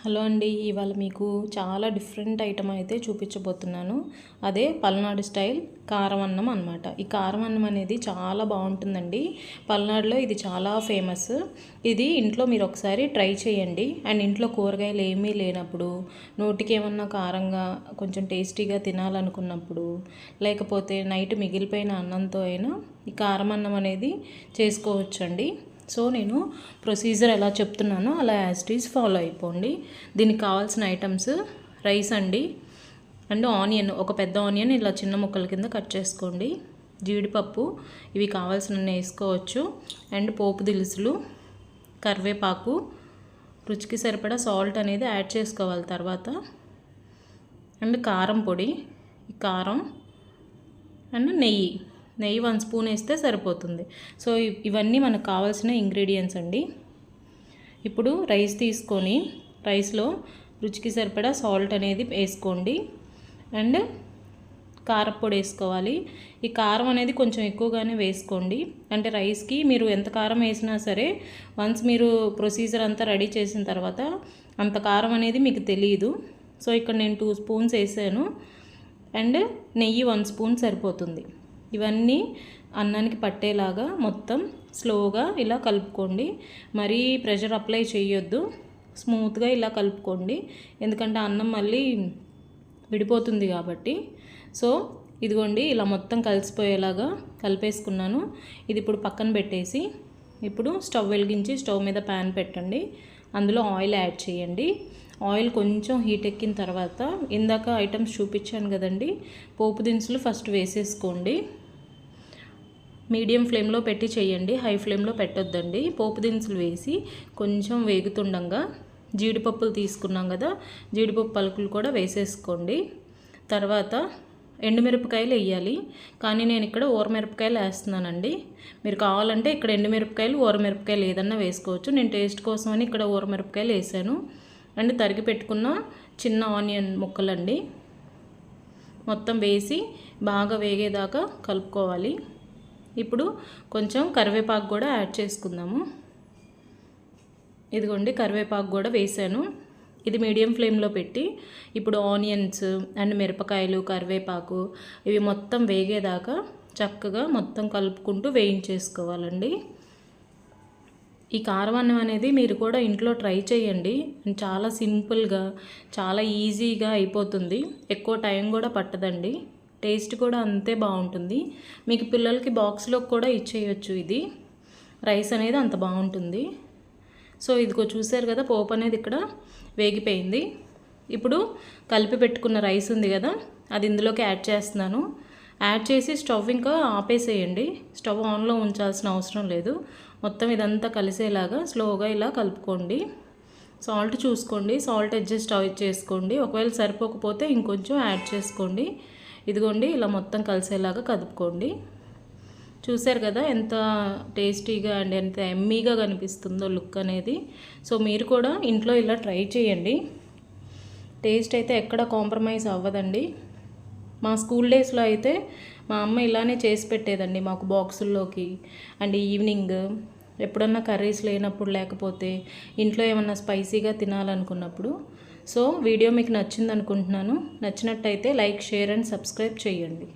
Hello అండి, ఇవాళ మీకు చాలా డిఫరెంట్ ఐటమ్ అయితే చూపించబోతున్నాను. అదే పల్నాడు స్టైల్ కారం అన్నం అనమాట. ఈ కారం అన్నం అనేది చాలా బాగుంటుందండి. పల్నాడులో ఇది చాలా ఫేమస్. ఇది ఇంట్లో మీరు ఒకసారి ట్రై చేయండి. అండ్ ఇంట్లో కూరగాయలు ఏమీ లేనప్పుడు, నోటికి ఏమన్నా కారంగా కొంచెం టేస్టీగా తినాలనుకున్నప్పుడు, లేకపోతే నైట్ మిగిలిపోయిన అన్నంతో అయినా ఈ కారం అన్నం అనేది చేసుకోవచ్చండి. సో నేను ప్రొసీజర్ ఎలా చెప్తున్నానో అలా యాజ్ ఇట్ ఈజ్ ఫాలో అయిపోండి. దీనికి కావాల్సిన ఐటమ్స్ రైస్ అండి, అండ్ ఆనియన్, ఒక పెద్ద ఆనియన్ ఇలా చిన్న ముక్కల కింద కట్ చేసుకోండి. జీడిపప్పు, ఇవి కావాల్సినన్ని వేసుకోవచ్చు. అండ్ పోపు దినుసులు, కరివేపాకు, రుచికి సరిపడా సాల్ట్ అనేది యాడ్ చేసుకోవాలి తర్వాత. అండ్ కారం పొడి, కారం అండ్ నెయ్యి 1 స్పూన్ వేస్తే సరిపోతుంది. సో ఇవన్నీ మనకు కావాల్సిన ఇంగ్రీడియంట్స్ అండి. ఇప్పుడు రైస్ తీసుకొని రైస్లో రుచికి సరిపడా సాల్ట్ అనేది వేసుకోండి. అండ్ కారపొడి వేసుకోవాలి. ఈ కారం అనేది కొంచెం ఎక్కువగానే వేసుకోండి. అంటే రైస్కి మీరు ఎంత కారం వేసినా సరే, వన్స్ మీరు ప్రొసీజర్ అంతా రెడీ చేసిన తర్వాత అంత కారం అనేది మీకు తెలియదు. సో ఇక్కడ నేను 2 స్పూన్స్ వేసాను. అండ్ నెయ్యి 1 స్పూన్ సరిపోతుంది. ఇవన్నీ అన్నానికి పట్టేలాగా మొత్తం స్లోగా ఇలా కలుపుకోండి. మరీ ప్రెషర్ అప్లై చేయొద్దు, స్మూత్గా ఇలా కలుపుకోండి. ఎందుకంటే అన్నం మళ్ళీ విడిపోతుంది కాబట్టి. సో ఇదిగోండి, ఇలా మొత్తం కలిసిపోయేలాగా కలిపేసుకున్నాను. ఇది ఇప్పుడు పక్కన పెట్టేసి, ఇప్పుడు స్టవ్ వెలిగించి స్టవ్ మీద ప్యాన్ పెట్టండి. అందులో ఆయిల్ యాడ్ చేయండి. ఆయిల్ కొంచెం హీట్ ఎక్కిన తర్వాత ఇందాక ఐటమ్స్ చూపించాను కదండి, పోపు దినుసులు ఫస్ట్ వేసేసుకోండి. మీడియం ఫ్లేమ్లో పెట్టి చేయండి, హై ఫ్లేమ్లో పెట్టొద్దండి. పోపు దినుసులు వేసి కొంచెం వేగుతుండగా జీడిపప్పులు తీసుకున్నాం కదా, జీడిపప్పు పలుకులు కూడా వేసేసుకోండి. తర్వాత ఎండుమిరపకాయలు వేయాలి, కానీ నేను ఇక్కడ ఊరమిరపకాయలు వేస్తున్నానండి. మీరు కావాలంటే ఇక్కడ ఎండుమిరపకాయలు, ఊరమిరపకాయలు ఏదన్నా వేసుకోవచ్చు. నేను టేస్ట్ కోసం అని ఇక్కడ ఊరమిరపకాయలు వేసాను. అండ్ తరిగి పెట్టుకున్న చిన్న ఆనియన్ ముక్కలండి మొత్తం వేసి బాగా వేగేదాకా కలుపుకోవాలి. ఇప్పుడు కొంచెం కరివేపాకు కూడా యాడ్ చేసుకుందాము. ఇదిగోండి, కరివేపాకు కూడా వేసాను. ఇది మీడియం ఫ్లేమ్లో పెట్టి ఇప్పుడు ఆనియన్స్ అండ్ మిరపకాయలు, కరివేపాకు ఇవి మొత్తం వేగేదాకా చక్కగా మొత్తం కలుపుకుంటూ వేయించేసుకోవాలండి. ఈ కారం అన్నం అనేది మీరు కూడా ఇంట్లో ట్రై చేయండి. చాలా సింపుల్గా, చాలా ఈజీగా అయిపోతుంది. ఎక్కువ టైం కూడా పట్టదండి. టేస్ట్ కూడా అంతే బాగుంటుంది. మీకు పిల్లలకి బాక్స్లో కూడా ఇచ్చేయచ్చు. ఇది రైస్ అనేది అంత బాగుంటుంది. సో ఇదిగో చూసారు కదా, పోపు అనేది ఇక్కడ వేగిపోయింది. ఇప్పుడు కలిపి పెట్టుకున్న రైస్ ఉంది కదా, అది ఇందులోకి యాడ్ చేస్తున్నాను. యాడ్ చేసి స్టవ్ ఇంకా ఆపేసేయండి. స్టవ్ ఆన్లో ఉంచాల్సిన అవసరం లేదు. మొత్తం ఇదంతా కలిసేలాగా స్లోగా ఇలా కలుపుకోండి. సాల్ట్ చూసుకోండి, సాల్ట్ అడ్జస్ట్ చేసుకోండి. ఒకవేళ సరిపోకపోతే ఇంకొంచెం యాడ్ చేసుకోండి. ఇదిగోండి, ఇలా మొత్తం కలిసేలాగా కలుపుకోండి. చూసారు కదా ఎంత టేస్టీగా అండ్ ఎంత ఎమ్మీగా కనిపిస్తుందో లుక్ అనేది. సో మీరు కూడా ఇంట్లో ఇలా ట్రై చేయండి. టేస్ట్ అయితే ఎక్కడ కాంప్రమైజ్ అవ్వదండి. మా స్కూల్ డేస్లో అయితే మా అమ్మ ఇలానే చేసి పెట్టేదండి మాకు బాక్సుల్లోకి. అండ్ ఈవినింగ్ ఎప్పుడన్నా కర్రీస్ లేనప్పుడు, లేకపోతే ఇంట్లో ఏమన్నా స్పైసీగా తినాలనుకున్నప్పుడు. సో వీడియో మీకు నచ్చింది అనుకుంటున్నాను. నచ్చినట్టయితే లైక్, షేర్ అండ్ సబ్స్క్రైబ్ చేయండి.